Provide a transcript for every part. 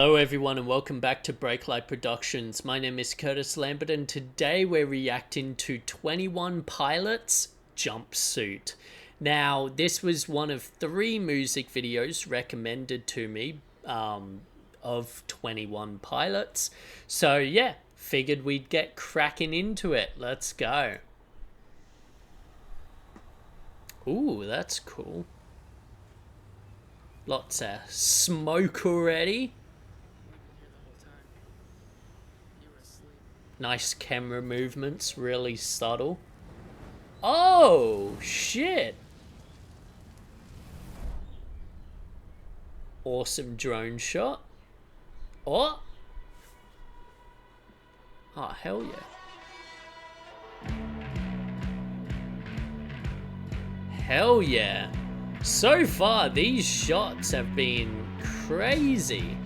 Hello everyone and welcome back to Breaklight Productions. My name is Curtis Lambert and today we're reacting to 21 Pilots Jumpsuit. Now this was one of 3 music videos recommended to me of 21 Pilots. So yeah, figured we'd get cracking into it. Let's go. Ooh, that's cool. Lots of smoke already. Nice camera movements, really subtle. Oh, shit. Awesome drone shot. Oh. Oh, hell yeah. Hell yeah. So far, these shots have been crazy.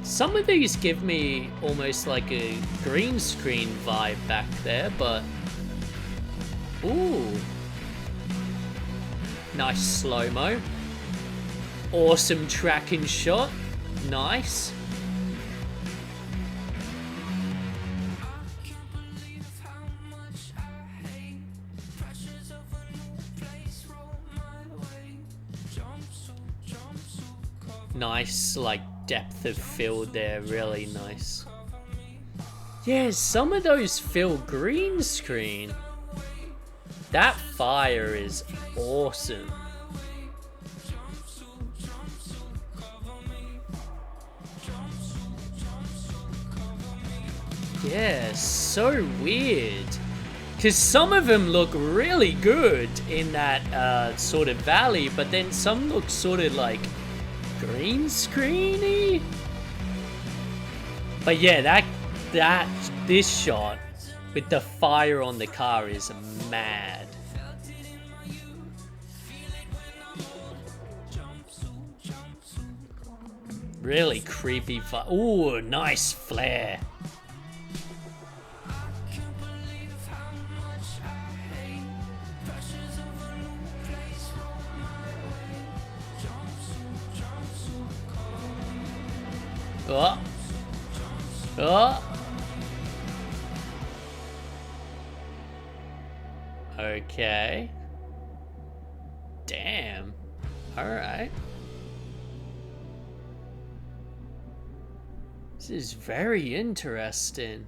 Some of these give me almost like a green screen vibe back there, but... Ooh. Nice slow-mo. Awesome tracking shot. Nice. Nice, like, depth of field there, really nice. Yeah, some of those feel green screen. That fire is awesome. Yeah, so weird. Because some of them look really good in that sort of valley, but then some look sort of like green screeny. But yeah, this shot with the fire on the car is mad. Really creepy fire. Ooh, nice flare. Oh. Oh. Okay. Damn. Alright. This is very interesting.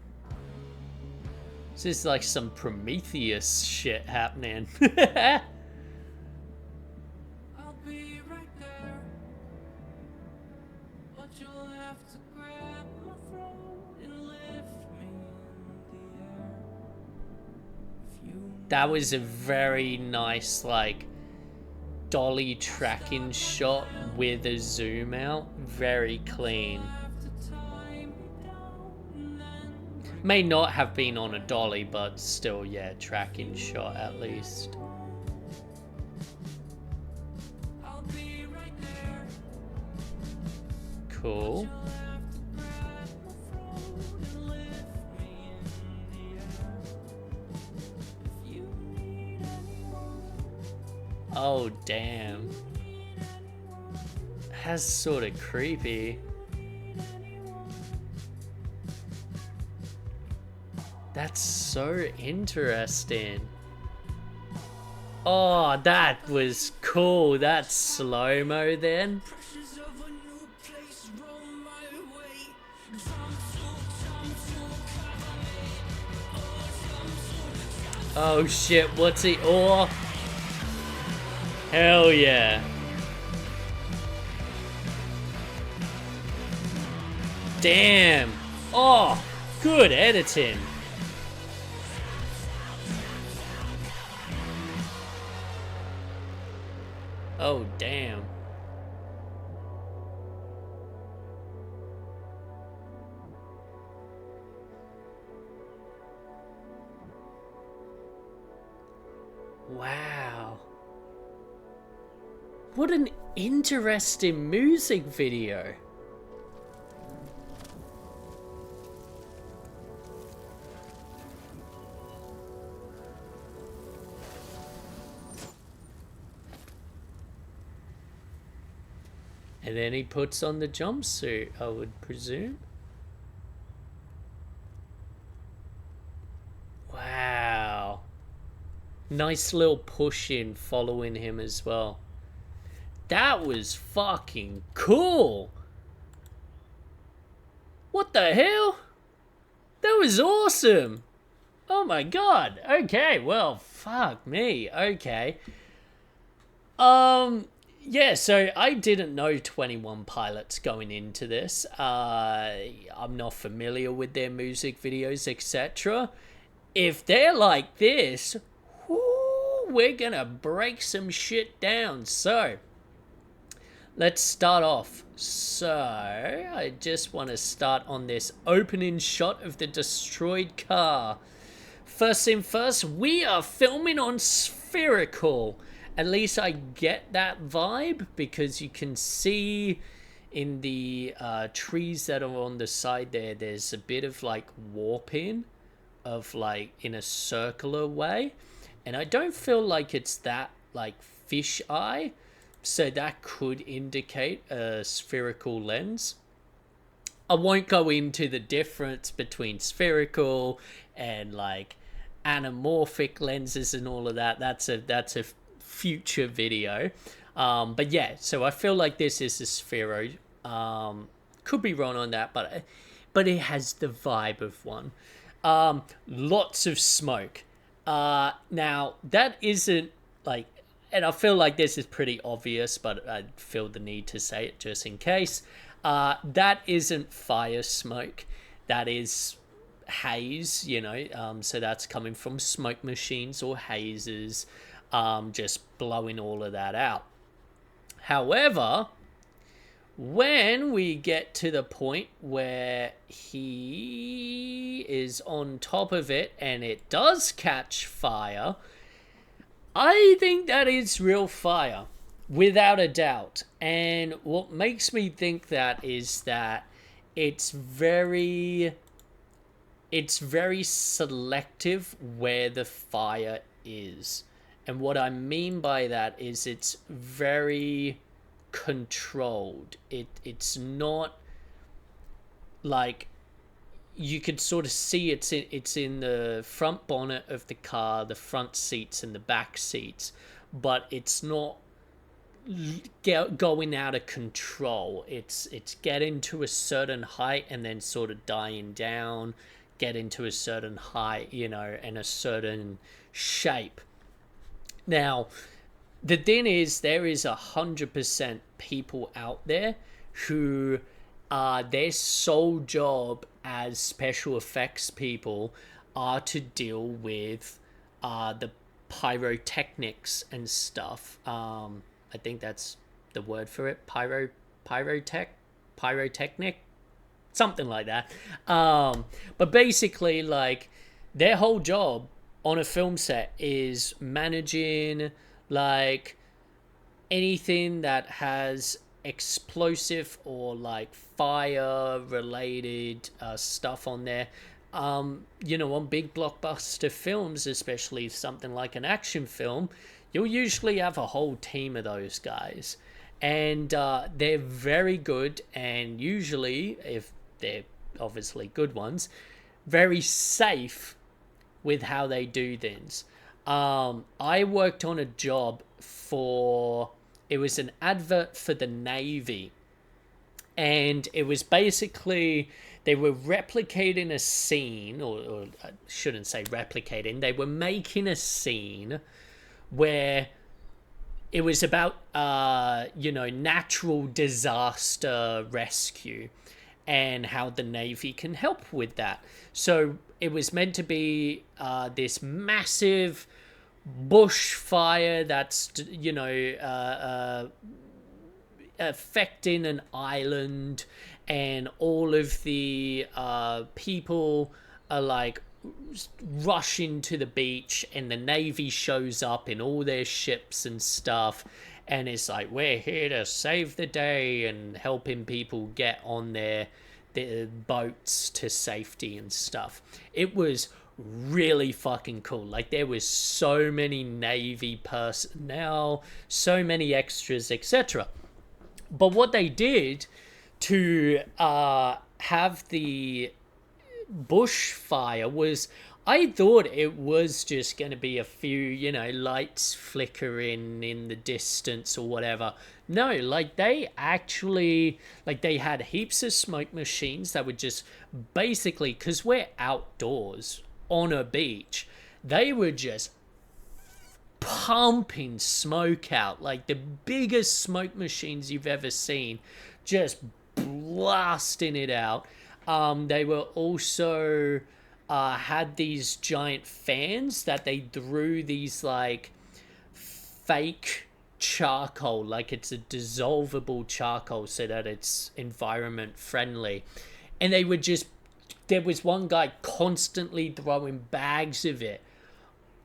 This is like some Prometheus shit happening. That was a very nice, like, dolly tracking shot with a zoom out. Very clean. May not have been on a dolly, but still, yeah, tracking shot at least. Cool. Oh, damn. That's sort of creepy. That's so interesting. Oh, that was cool. That's slow-mo then. Oh shit, what's he? Oh. Hell yeah. Damn. Oh, good editing. Oh, damn. Wow. What an interesting music video. And then he puts on the jumpsuit, I would presume. Wow. Nice little push in following him as well. That was fucking cool. What the hell? That was awesome. Oh my god. Okay, well, fuck me. Okay. Yeah, so I didn't know 21 Pilots going into this. I'm not familiar with their music videos, etc. If they're like this, whoo, we're gonna break some shit down. So, let's start off. So, I just want to start on this opening shot of the destroyed car. First thing first, we are filming on spherical. At least I get that vibe because you can see in the trees that are on the side there, there's a bit of like warping of like in a circular way. And I don't feel like it's that like fish eye. So that could indicate a spherical lens. I won't go into the difference between spherical and like anamorphic lenses and all of that. That's a future video. But yeah, so I feel like this is a sphero. Could be wrong on that, but it has the vibe of one. Lots of smoke. Now that isn't like, and I feel like this is pretty obvious, but I feel the need to say it just in case. That isn't fire smoke. That is haze, so that's coming from smoke machines or hazes, just blowing all of that out. However, when we get to the point where he is on top of it and it does catch fire, I think that is real fire, without a doubt. And what makes me think that is that it's very selective where the fire is. And what I mean by that is it's very controlled. It's not like, you could sort of see it's in the front bonnet of the car, the front seats and the back seats, but it's not going out of control. It's getting to a certain height and then sort of dying down, getting to a certain height, and a certain shape. Now, the thing is, there is 100% people out there who their sole job as special effects people are to deal with the pyrotechnics and stuff. I think that's the word for it. Pyrotechnic, something like that. But basically, like, their whole job on a film set is managing like anything that has explosive or like fire related stuff on there. On big blockbuster films, especially something like an action film, you'll usually have a whole team of those guys, and they're very good, and usually, if they're obviously good ones, very safe with how they do things. I worked on a job it was an advert for the Navy, and it was basically, they were replicating a scene, or I shouldn't say replicating, they were making a scene where it was about, natural disaster rescue and how the Navy can help with that. So it was meant to be this massive bushfire that's, affecting an island, and all of the people are like rushing to the beach, and the Navy shows up in all their ships and stuff, and it's like, we're here to save the day and helping people get on their boats to safety and stuff. It was really fucking cool. Like, there was so many Navy personnel, so many extras, etc. But what they did to have the bushfire was, I thought it was just going to be a few, lights flickering in the distance or whatever. No, like they actually, like they had heaps of smoke machines that would just basically, because we're outdoors on a beach, they were just pumping smoke out, like the biggest smoke machines you've ever seen, just blasting it out. They were also had these giant fans that they threw these like fake charcoal, like it's a dissolvable charcoal so that it's environment friendly. And they would just, there was one guy constantly throwing bags of it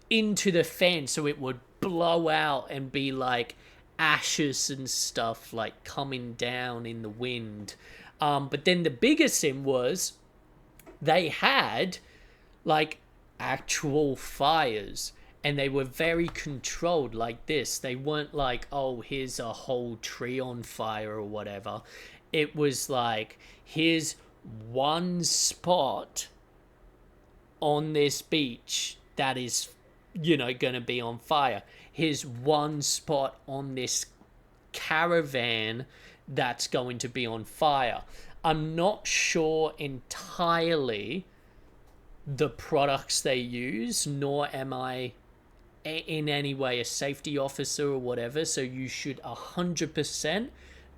into the fan so it would blow out and be like ashes and stuff like coming down in the wind. But then the biggest thing was they had like actual fires, and they were very controlled like this. They weren't like, oh, here's a whole tree on fire or whatever. It was like, here's one spot on this beach that is, gonna be on fire. Here's one spot on this caravan that's going to be on fire. I'm not sure entirely the products they use, nor am I in any way a safety officer or whatever, so you should 100%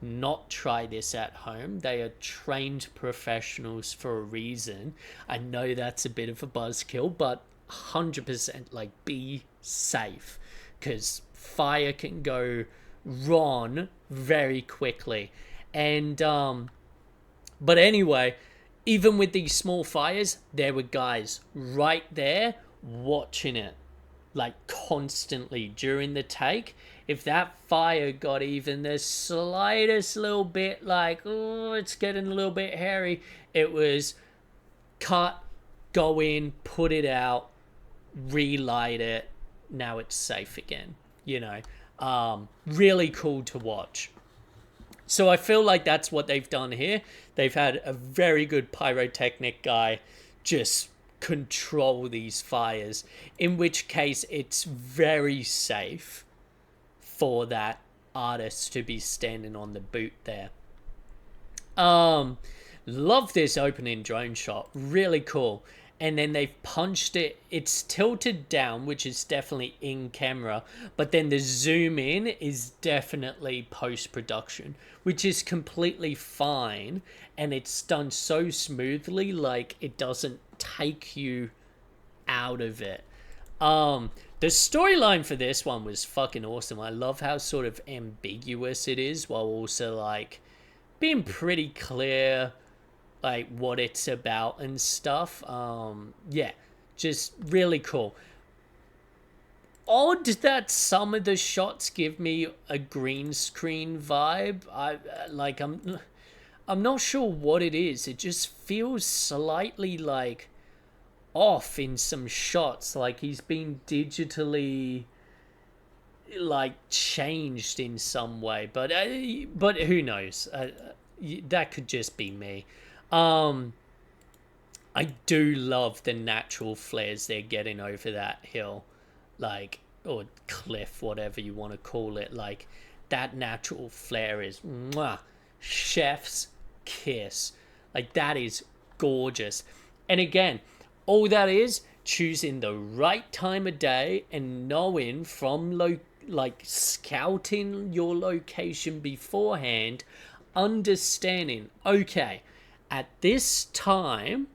not try this at home. They are trained professionals for a reason. I know that's a bit of a buzzkill, but 100% like be safe, because fire can go wrong very quickly. And but anyway, even with these small fires, there were guys right there watching it, like constantly during the take. If that fire got even the slightest little bit like, oh, it's getting a little bit hairy, it was cut, go in, put it out, relight it, now it's safe again. Really cool to watch. So I feel like that's what they've done here. They've had a very good pyrotechnic guy just control these fires, in which case it's very safe for that artist to be standing on the boot there. Love this opening drone shot, really cool. And then they've punched it, it's tilted down, which is definitely in camera, but then the zoom in is definitely post-production, which is completely fine, and it's done so smoothly, like it doesn't take you out of it. The storyline for this one was fucking awesome. I love how sort of ambiguous it is, while also like being pretty clear like what it's about and stuff. Yeah, just really cool. Odd that some of the shots give me a green screen vibe. I'm not sure what it is. It just feels slightly like off in some shots, like he's been digitally like changed in some way, but who knows. That could just be me. I do love the natural flares they're getting over that hill, like, or cliff, whatever you want to call it. Like that natural flare is mwah, chef's kiss. Like that is gorgeous. And again, all that is choosing the right time of day and knowing from like scouting your location beforehand, understanding, okay, at this time,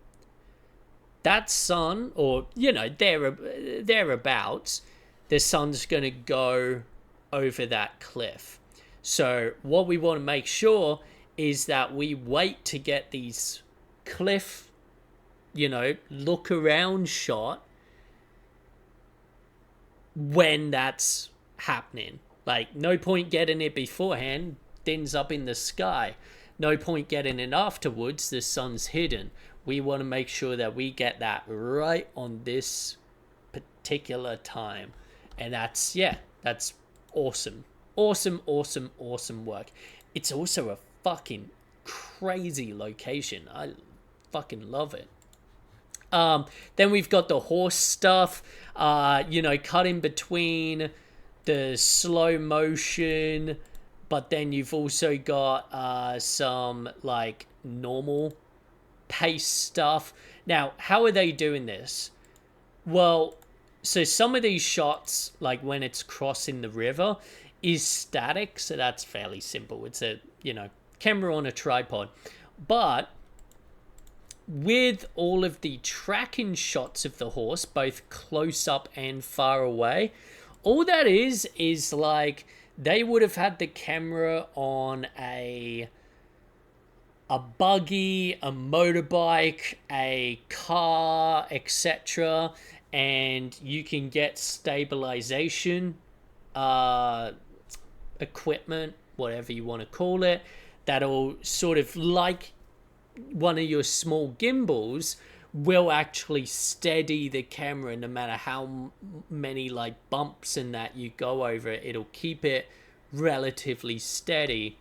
that sun, or thereabouts, the sun's going to go over that cliff. So what we want to make sure is that we wait to get these cliff, look around shot when that's happening. Like, no point getting it beforehand, thin's up in the sky. No point getting it afterwards, the sun's hidden. We want to make sure that we get that right on this particular time. And that's awesome. Awesome work. it's also a fucking crazy location. I fucking love it. Then we've got the horse stuff, cut in between the slow motion, but then you've also got some like normal pace stuff. Now, how are they doing this? Well, so some of these shots, like when it's crossing the river, is static, so that's fairly simple. It's a, camera on a tripod. But with all of the tracking shots of the horse, both close up and far away, all that is like they would have had the camera on a buggy, a motorbike, a car, etc., and you can get stabilization equipment, whatever you want to call it, that'll sort of like one of your small gimbals will actually steady the camera no matter how many like bumps and that you go over it. It'll keep it relatively steady.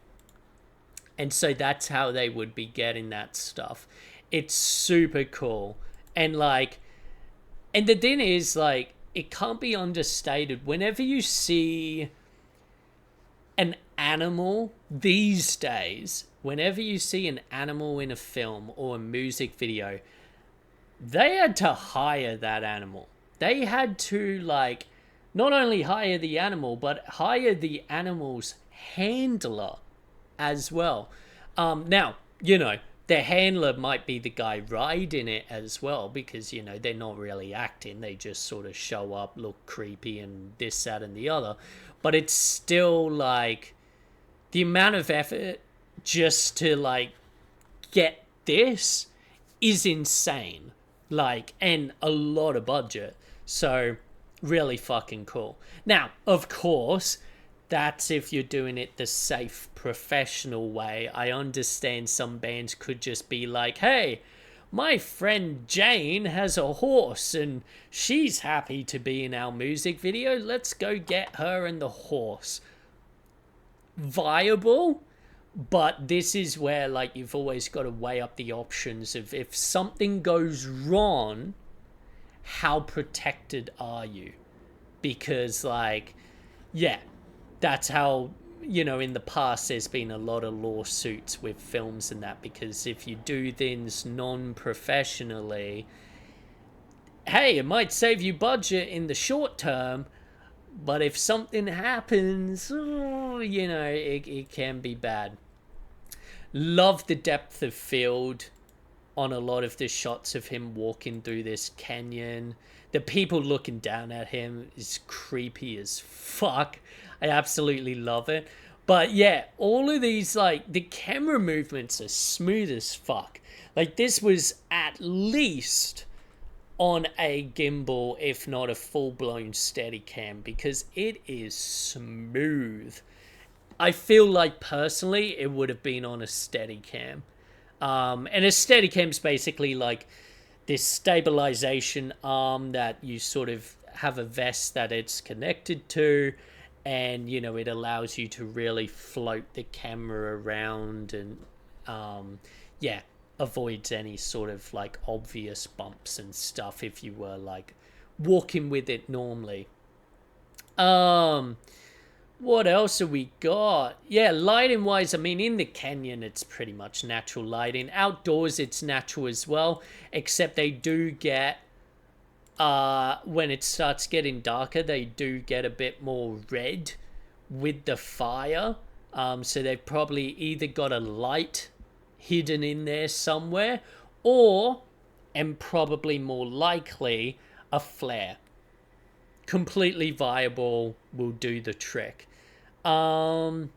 And so that's how they would be getting that stuff. It's super cool. And the thing is, like, it can't be understated. Whenever you see an animal these days, whenever you see an animal in a film or a music video, they had to hire that animal. They had to, like, not only hire the animal, but hire the animal's handler as well. Now, their handler might be the guy riding it as well, because, they're not really acting. They just sort of show up, look creepy and this, that, and the other. But it's still, like, the amount of effort just to, like, get this is insane. Like, and a lot of budget. So, really fucking cool. Now, of course, that's if you're doing it the safe, professional way. I understand some bands could just be like, hey, my friend Jane has a horse and she's happy to be in our music video. Let's go get her and the horse. Viable, but this is where, like, you've always got to weigh up the options of if something goes wrong, how protected are you? Because, like, yeah, that's how, in the past there's been a lot of lawsuits with films and that, because if you do things non-professionally, hey, it might save you budget in the short term, but if something happens, it can be bad. Love the depth of field on a lot of the shots of him walking through this canyon. The people looking down at him is creepy as fuck. I absolutely love it. But yeah, all of these, like, the camera movements are smooth as fuck. Like, this was at least on a gimbal, if not a full-blown Steadicam, because it is smooth. I feel like, personally, it would have been on a Steadicam. And a Steadicam's basically like this stabilization arm that you sort of have a vest that it's connected to, and it allows you to really float the camera around and avoids any sort of like obvious bumps and stuff if you were like walking with it normally. What else have we got? Yeah, lighting wise, I mean, in the canyon, it's pretty much natural lighting. Outdoors, it's natural as well, except they do get, when it starts getting darker, they do get a bit more red with the fire. So they've probably either got a light hidden in there somewhere, or, and probably more likely, a flare. Completely viable, will do the trick. What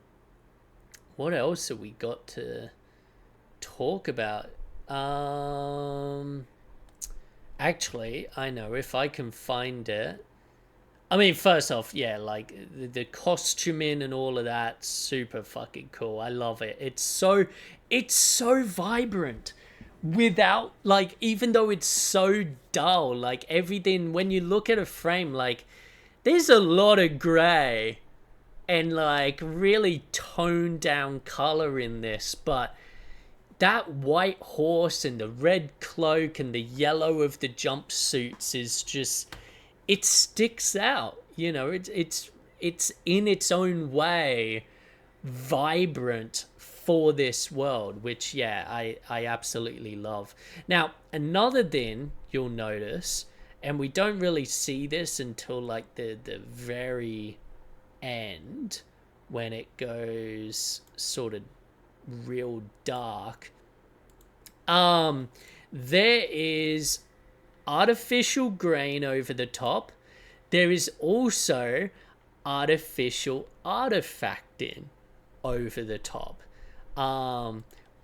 else have we got to talk about? Actually, I know, if I can find it. I mean, first off, yeah, like the costuming and all of that, super fucking cool. I love it. It's so vibrant without, like, even though it's so dull, like everything, when you look at a frame, like there's a lot of gray and like really toned down color in this, but that white horse and the red cloak and the yellow of the jumpsuits is just, it sticks out. You know, it's in its own way vibrant for this world, which yeah, I absolutely love. Now, another thing you'll notice, and we don't really see this until like the very end when it goes sort of real dark. There is artificial grain over the top. There is also artificial artifacting over the top.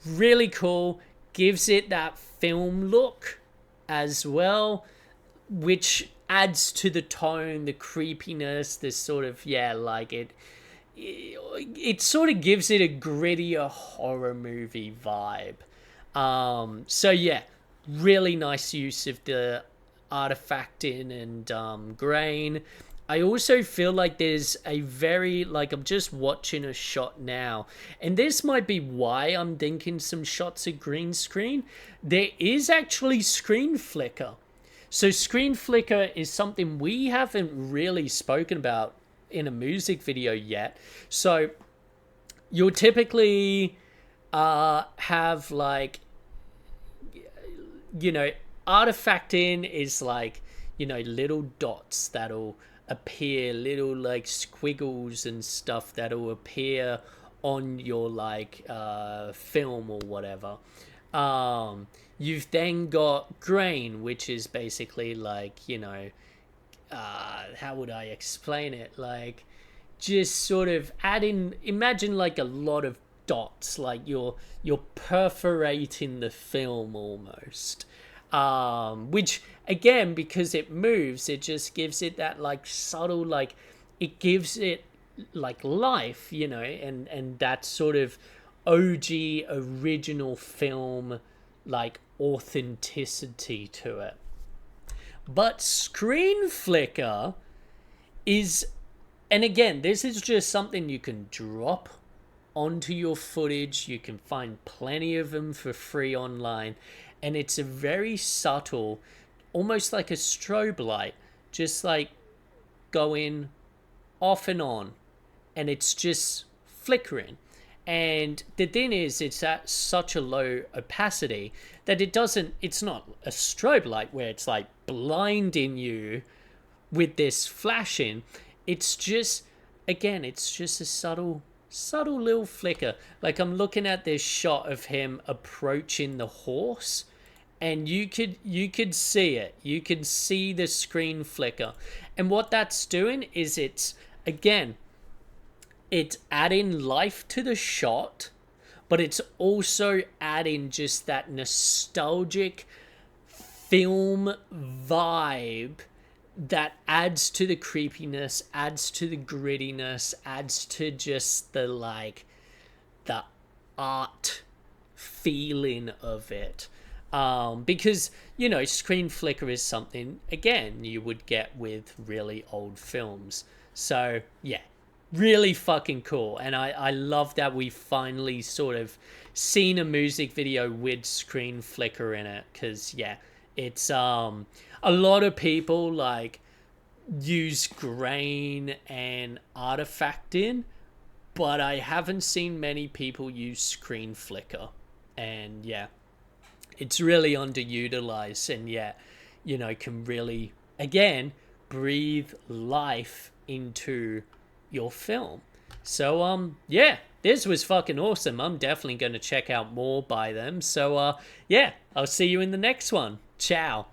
Really cool. Gives it that film look as well, which adds to the tone, the creepiness, this sort of, yeah, like it sort of gives it a grittier horror movie vibe. So yeah, really nice use of the artifacting and grain. I also feel like there's a very, like, I'm just watching a shot now, and this might be why I'm thinking some shots of green screen. There is actually screen flicker. So screen flicker is something we haven't really spoken about in a music video yet. So you'll typically have like, you know, artifacting is like, you know, little dots that'll appear, little like squiggles and stuff that'll appear on your like film or whatever. You've then got grain, which is basically like, you know, how would I explain it? Like, just sort of adding, imagine like a lot of dots, like you're perforating the film almost. Which again, because it moves, it just gives it that like subtle, like it gives it like life, you know, and that sort of OG original film like authenticity to it. But screen flicker is, and again, this is just something you can drop onto your footage. You can find plenty of them for free online, and it's a very subtle, almost like a strobe light, just like going off and on, and it's just flickering. And the thing is, it's at such a low opacity that it's not a strobe light where it's like blinding you with this flashing. It's just, again, it's just a subtle little flicker. Like, I'm looking at this shot of him approaching the horse, and you could see it. You can see the screen flicker. And what that's doing is it's adding life to the shot, but it's also adding just that nostalgic film vibe that adds to the creepiness, adds to the grittiness, adds to just the like the art feeling of it. Because, you know, screen flicker is something, again, you would get with really old films. So yeah, really fucking cool. And I love that we finally sort of seen a music video with screen flicker in it, because yeah, it's a lot of people like use grain and artifacting, but I haven't seen many people use screen flicker. And yeah, it's really underutilized, and yeah, you know, can really, again, breathe life into your film. So yeah, this was fucking awesome. I'm definitely going to check out more by them. So yeah, I'll see you in the next one. Ciao.